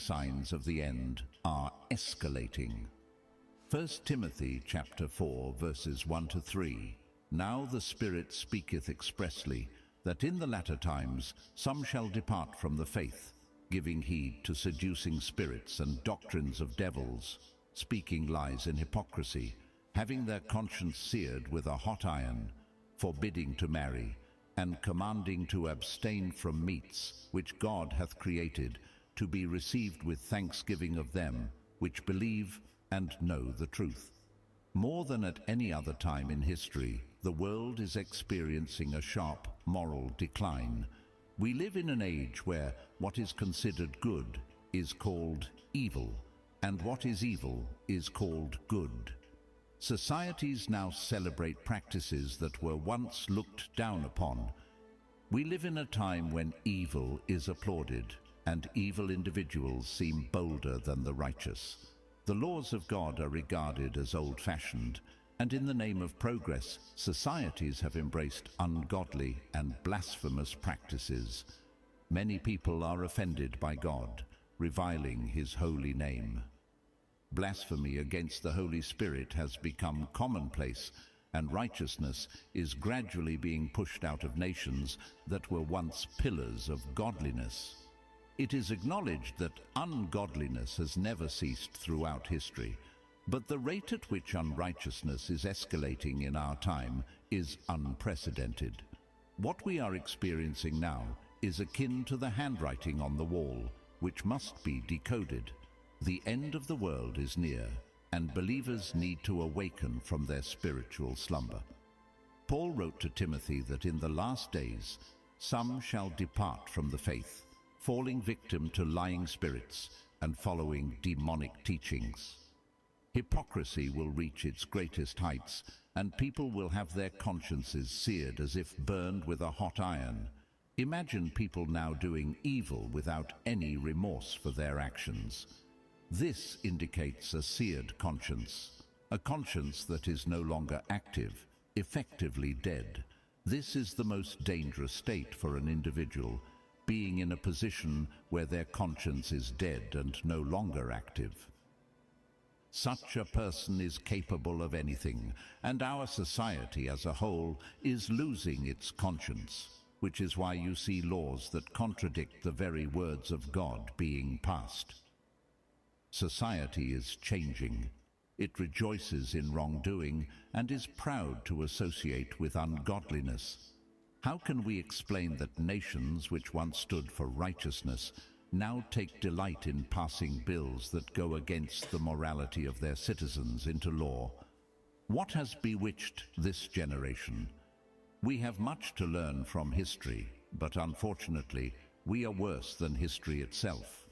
signs of the end are escalating. 1 Timothy chapter 4 verses 1 to 3. Now the Spirit speaketh expressly, that in the latter times some shall depart from the faith, giving heed to seducing spirits and doctrines of devils, speaking lies in hypocrisy, having their conscience seared with a hot iron, forbidding to marry, and commanding to abstain from meats which God hath created, to be received with thanksgiving of them which believe and know the truth. More than at any other time in history, the world is experiencing a sharp moral decline. We live in an age where what is considered good is called evil, and what is evil is called good. Societies now celebrate practices that were once looked down upon. We live in a time when evil is applauded, and evil individuals seem bolder than the righteous. The laws of God are regarded as old-fashioned, and in the name of progress, societies have embraced ungodly and blasphemous practices. Many people are offended by God, reviling His holy name. Blasphemy against the Holy Spirit has become commonplace, and righteousness is gradually being pushed out of nations that were once pillars of godliness. It is acknowledged that ungodliness has never ceased throughout history, but the rate at which unrighteousness is escalating in our time is unprecedented. What we are experiencing now is akin to the handwriting on the wall, which must be decoded. The end of the world is near, and believers need to awaken from their spiritual slumber. Paul wrote to Timothy that in the last days some shall depart from the faith, falling victim to lying spirits and following demonic teachings. Hypocrisy will reach its greatest heights, and people will have their consciences seared as if burned with a hot iron. Imagine people now doing evil without any remorse for their actions. This indicates a seared conscience, a conscience that is no longer active, effectively dead. This is the most dangerous state for an individual, being in a position where their conscience is dead and no longer active. Such a person is capable of anything, and our society as a whole is losing its conscience, which is why you see laws that contradict the very words of God being passed. Society is changing. It rejoices in wrongdoing and is proud to associate with ungodliness. How can we explain that nations which once stood for righteousness now take delight in passing bills that go against the morality of their citizens into law? What has bewitched this generation? We have much to learn from history, but unfortunately, we are worse than history itself.